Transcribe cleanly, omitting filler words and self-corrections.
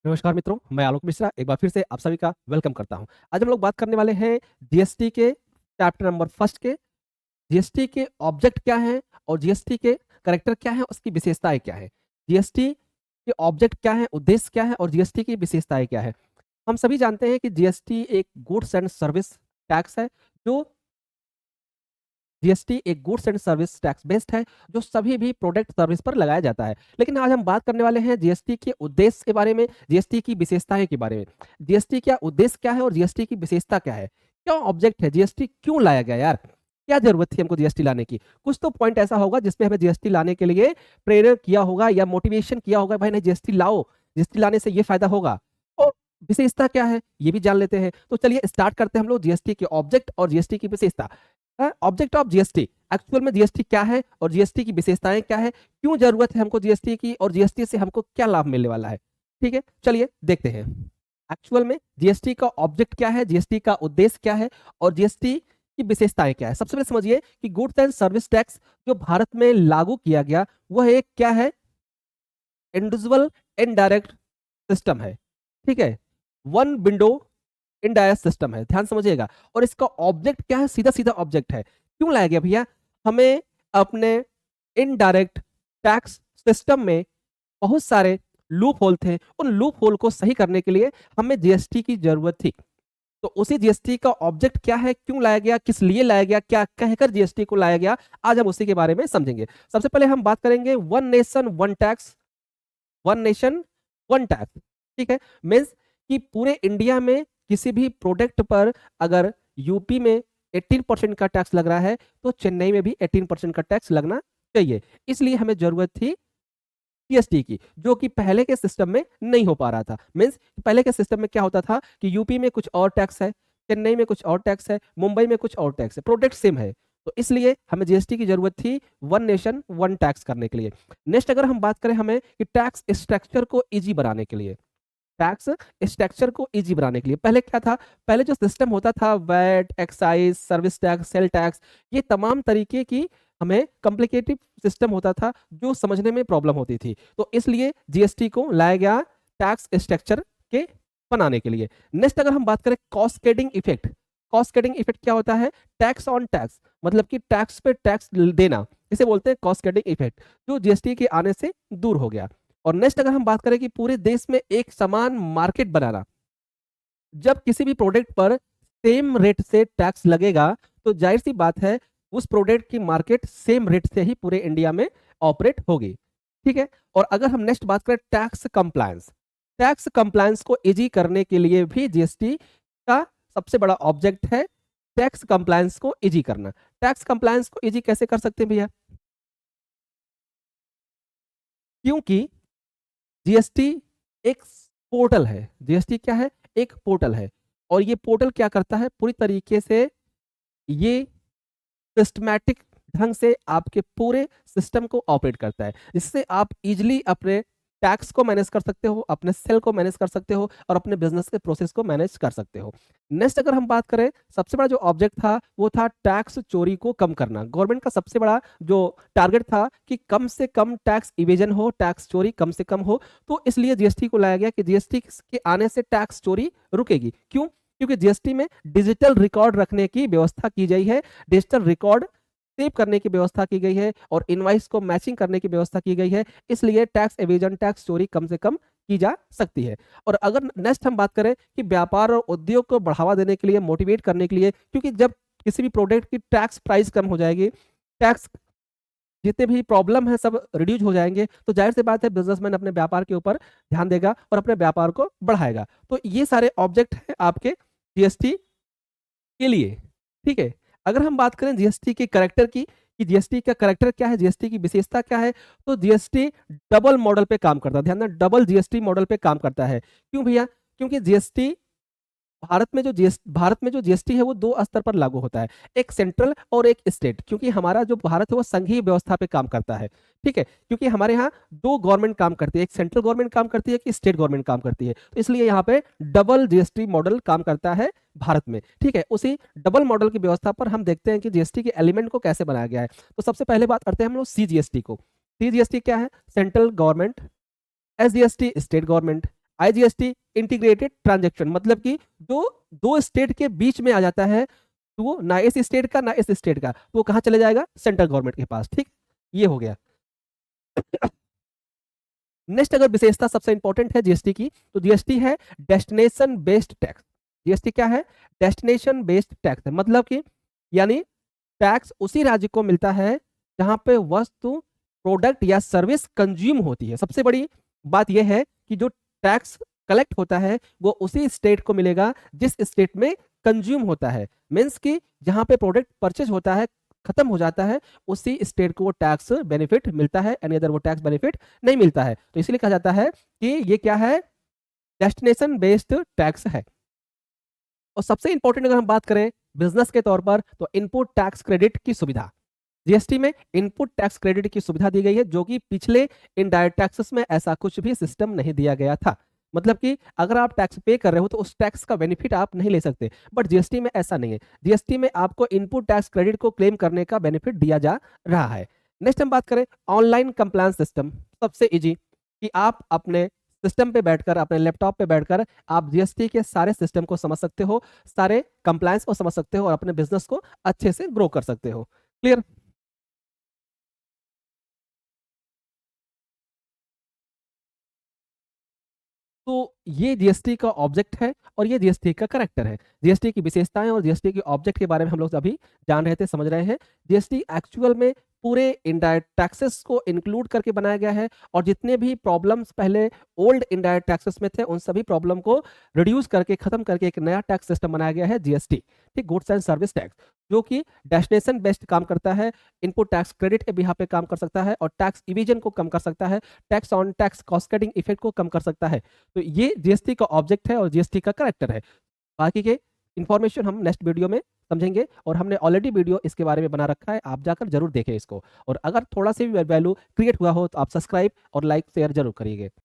नमस्कार मित्रों, मैं आलोक मिश्रा एक बार फिर से आप सभी का वेलकम करता हूं। आज हम लोग बात करने वाले हैं जीएसटी के चैप्टर नंबर फर्स्ट के। जीएसटी के ऑब्जेक्ट क्या है और जीएसटी के कैरेक्टर क्या है, उसकी विशेषताएं क्या है। जीएसटी के ऑब्जेक्ट क्या है, उद्देश्य क्या है और जीएसटी की विशेषताएं क्या है। हम सभी जानते हैं कि जीएसटी एक गुड्स एंड सर्विस टैक्स है। जो जीएसटी एक goods and service tax based है, जो सभी भी प्रोडक्ट सर्विस पर लगाया जाता है। लेकिन आज हम बात करने वाले हैं जीएसटी के उद्देश्य के बारे में, जीएसटी की विशेषताएं के बारे में। जीएसटी का उद्देश्य क्या है और जीएसटी की विशेषता क्या है, क्या ऑब्जेक्ट है, जीएसटी क्यों लाया गया यार, क्या जरूरत थी हमको जीएसटी लाने की। कुछ तो पॉइंट ऐसा होगा जिसमें हमें जीएसटी लाने के लिए प्रेरित किया होगा या मोटिवेशन किया होगा, भाई नहीं जीएसटी लाओ, जीएसटी लाने से ये फायदा होगा। और विशेषता क्या है ये भी जान लेते हैं। तो चलिए स्टार्ट करते हैं हम लोग जीएसटी के ऑब्जेक्ट और जीएसटी की विशेषता। ऑब्जेक्ट ऑफ जीएसटी, एक्चुअल में जीएसटी क्या है और जीएसटी की विशेषताएं क्या है, क्यों जरूरत है हमको जीएसटी की और जीएसटी से हमको क्या लाभ मिलने वाला है। ठीक है, चलिए देखते हैं एक्चुअल में जीएसटी का ऑब्जेक्ट क्या है, जीएसटी का उद्देश्य क्या है और जीएसटी की विशेषताएं क्या है। सबसे पहले समझिए कि गुड्स एंड सर्विस टैक्स जो भारत में लागू किया गया वह एक क्या है, इंडिविजुअल इनडायरेक्ट सिस्टम है। ठीक है, वन विंडो इनडायरेक्ट सिस्टम है, ध्यान समझिएगा। और इसका ऑब्जेक्ट क्या है, सीधा सीधा ऑब्जेक्ट है। क्यों लाया गया भैया, हमें अपने इनडायरेक्ट टैक्स सिस्टम में बहुत सारे लूप होल थे, उन लूप होल को सही करने के लिए हमें जीएसटी की जरूरत थी। तो उसी जीएसटी का ऑब्जेक्ट क्या है, क्यों लाया गया, किस लिए लाया गया, क्या कहकर जीएसटी को लाया गया, आज हम उसी के बारे में समझेंगे। सबसे पहले हम बात करेंगे one nation one tax, one nation one tax. ठीक है, मीन्स कि पूरे इंडिया में किसी भी प्रोडक्ट पर अगर यूपी में 18% का टैक्स लग रहा है तो चेन्नई में भी 18% का टैक्स लगना चाहिए। इसलिए हमें जरूरत थी जीएसटी की, जो कि पहले के सिस्टम में नहीं हो पा रहा था। मीन्स पहले के सिस्टम में क्या होता था कि यूपी में कुछ और टैक्स है, चेन्नई में कुछ और टैक्स है, मुंबई में कुछ और टैक्स है, प्रोडक्ट सेम है। तो इसलिए हमें जीएसटी की जरूरत थी वन नेशन वन टैक्स करने के लिए। नेक्स्ट अगर हम बात करें हमें कि टैक्स स्ट्रक्चर को इजी बनाने के लिए, टैक्स स्ट्रक्चर को इजी बनाने के लिए पहले क्या था, पहले जो सिस्टम होता था VAT, excise, service tax, sale tax, ये तमाम तरीके की हमें कॉम्प्लिकेटेड सिस्टम होता था जो समझने में प्रॉब्लम होती थी। तो इसलिए जीएसटी को लाया गया टैक्स स्ट्रक्चर के बनाने के लिए। नेक्स्ट अगर हम बात करें कॉस्केडिंग इफेक्ट, कॉस्केडिंग इफेक्ट क्या होता है, टैक्स ऑन टैक्स, मतलब कि टैक्स पे टैक्स देना, इसे बोलते हैं कॉस्केडिंग इफेक्ट, जो जीएसटी के आने से दूर हो गया। और नेक्स्ट अगर हम बात करें कि पूरे देश में एक समान मार्केट बनाना, जब किसी भी प्रोडक्ट पर सेम रेट से टैक्स लगेगा तो जाहिर सी बात है उस प्रोडक्ट की मार्केट सेम रेट से ही पूरे इंडिया में ऑपरेट होगी। ठीक है, और अगर हम नेक्स्ट बात करें टैक्स कंप्लायंस, टैक्स कंप्लायंस को इजी करने के लिए भी जीएसटी का सबसे बड़ा ऑब्जेक्ट है टैक्स कंप्लायंस को इजी करना। टैक्स कंप्लायंस को इजी कैसे कर सकते हैं भैया, क्योंकि जीएसटी एक पोर्टल है। जीएसटी क्या है, एक पोर्टल है। और ये पोर्टल क्या करता है, पूरी तरीके से ये सिस्टमैटिक ढंग से आपके पूरे सिस्टम को ऑपरेट करता है, जिससे आप इजिली अपने टैक्स को मैनेज कर सकते हो, अपने सेल को मैनेज कर सकते हो और अपने बिजनेस के प्रोसेस को मैनेज कर सकते हो। नेक्स्ट अगर हम बात करें, सबसे बड़ा जो ऑब्जेक्ट था वो था टैक्स चोरी को कम करना। गवर्नमेंट का सबसे बड़ा जो टारगेट था कि कम से कम टैक्स इवेजन हो, टैक्स चोरी कम से कम हो। तो इसलिए जीएसटी को लाया गया कि जीएसटी के आने से टैक्स चोरी रुकेगी। क्यों, क्योंकि जीएसटी में डिजिटल रिकॉर्ड रखने की व्यवस्था की गई है, डिजिटल रिकॉर्ड सेव करने की व्यवस्था की गई है और इनवाइस को मैचिंग करने की व्यवस्था की गई है। इसलिए टैक्स एविजन, टैक्स चोरी कम से कम की जा सकती है। और अगर नेक्स्ट हम बात करें कि व्यापार और उद्योग को बढ़ावा देने के लिए, मोटिवेट करने के लिए, क्योंकि जब किसी भी प्रोडक्ट की टैक्स प्राइस कम हो जाएगी, टैक्स जितने भी प्रॉब्लम है सब रिड्यूज हो जाएंगे, तो जाहिर सी बात है बिजनेसमैन अपने व्यापार के ऊपर ध्यान देगा और अपने व्यापार को बढ़ाएगा। तो ये सारे ऑब्जेक्ट हैं आपके जीएसटी के लिए। ठीक है, अगर हम बात करें जीएसटी के करेक्टर की कि जीएसटी का करेक्टर क्या है, जीएसटी की विशेषता क्या है, तो जीएसटी डबल मॉडल पे काम करता है। ध्यान दें, डबल जीएसटी मॉडल पे काम करता है। क्यों भैया, क्योंकि जीएसटी भारत में जो जीएसटी है वो दो स्तर पर लागू होता है, एक सेंट्रल और एक स्टेट। क्योंकि हमारा जो भारत है वो संघीय व्यवस्था पे काम करता है। ठीक है, क्योंकि हमारे यहाँ दो गवर्नमेंट काम करती है, एक सेंट्रल गवर्नमेंट काम करती है, एक स्टेट गवर्नमेंट काम करती है। तो इसलिए यहाँ पे डबल जीएसटी मॉडल काम करता है भारत में। ठीक है, उसी डबल मॉडल की व्यवस्था पर हम देखते हैं कि जीएसटी के एलिमेंट को कैसे बनाया गया है। तो सबसे पहले बात करते हैं हम लोग सीजीएसटी को। सीजीएसटी क्या है, central government, SGST state government, IGST integrated transaction, मतलब कि जो दो स्टेट के बीच में आ जाता है, तो वो ना इस स्टेट का ना इस स्टेट का, तो वो कहां चले जाएगा, सेंट्रल गवर्नमेंट के पास। ठीक, ये हो गया। नेक्स्ट अगर विशेषता सबसे इंपॉर्टेंट है जीएसटी की, तो जीएसटी है डेस्टिनेशन बेस्ड टैक्स। जीएसटी क्या है, डेस्टिनेशन बेस्ड टैक्स है, मतलब कि यानी टैक्स उसी राज्य को मिलता है जहां पे वस्तु, प्रोडक्ट या सर्विस कंज्यूम होती है। सबसे बड़ी बात यह है कि जो टैक्स कलेक्ट होता है वो उसी स्टेट को मिलेगा जिस स्टेट में कंज्यूम होता है। मीन्स कि जहां पे प्रोडक्ट परचेज होता है, खत्म हो जाता है, उसी स्टेट को वो टैक्स बेनिफिट मिलता है, एनी अदर वो टैक्स बेनिफिट नहीं मिलता है। तो इसलिए कहा जाता है कि ये क्या है, डेस्टिनेशन बेस्ड टैक्स है। और सबसे इंपॉर्टेंट अगर हम बात करें बिजनेस के तौर पर, तो इनपुट टैक्स क्रेडिट की सुविधा, जीएसटी में इनपुट टैक्स क्रेडिट की सुविधा दी गई है, जो कि पिछले इनडायरेक्ट टैक्सेस में ऐसा कुछ भी सिस्टम नहीं दिया गया था। मतलब कि अगर आप टैक्स पे कर रहे हो तो उस टैक्स का बेनिफिट आप नहीं ले सकते, बट जीएसटी में ऐसा नहीं है। जीएसटी में आपको इनपुट टैक्स क्रेडिट को क्लेम करने का बेनिफिट दिया जा रहा है। नेक्स्ट हम बात करें ऑनलाइन कंप्लायंस सिस्टम, सबसे इजी कि आप अपने सिस्टम पे बैठकर, अपने लैपटॉप पे बैठकर आप जीएसटी के सारे सिस्टम को समझ सकते हो, सारे कंप्लायंस को समझ सकते हो और अपने बिजनेस को अच्छे से ग्रो कर सकते हो। क्लियर? तो ये जीएसटी का ऑब्जेक्ट है और ये जीएसटी का करेक्टर है। जीएसटी की विशेषताएं और जीएसटी के ऑब्जेक्ट के बारे में हम लोग अभी जान रहे थे, समझ रहे हैं। जीएसटी एक्चुअल में पूरे इनडायरेक्ट टैक्सेस को इंक्लूड करके बनाया गया है और जितने भी प्रॉब्लम्स पहले ओल्ड इनडायरेक्ट टैक्सेस में थे उन सभी प्रॉब्लम को रिड्यूस करके खत्म करके एक नया टैक्स सिस्टम बनाया गया है जीएसटी, ठीक, गुड्स एंड सर्विस टैक्स, जो कि डेस्टिनेशन बेस्ड काम करता है, इनपुट टैक्स क्रेडिट के बिहाफ पे काम कर सकता है और टैक्स इविजन को कम कर सकता है, tax on tax cost cutting effect को कम कर सकता है। तो ये जीएसटी का ऑब्जेक्ट है और जीएसटी का करेक्टर है। बाकी के इंफॉर्मेशन हम नेक्स्ट वीडियो में समझेंगे और हमने ऑलरेडी वीडियो इसके बारे में बना रखा है, आप जाकर जरूर देखें इसको। और अगर थोड़ा सा भी वैल्यू क्रिएट हुआ हो तो आप सब्सक्राइब और लाइक शेयर जरूर करिएगा।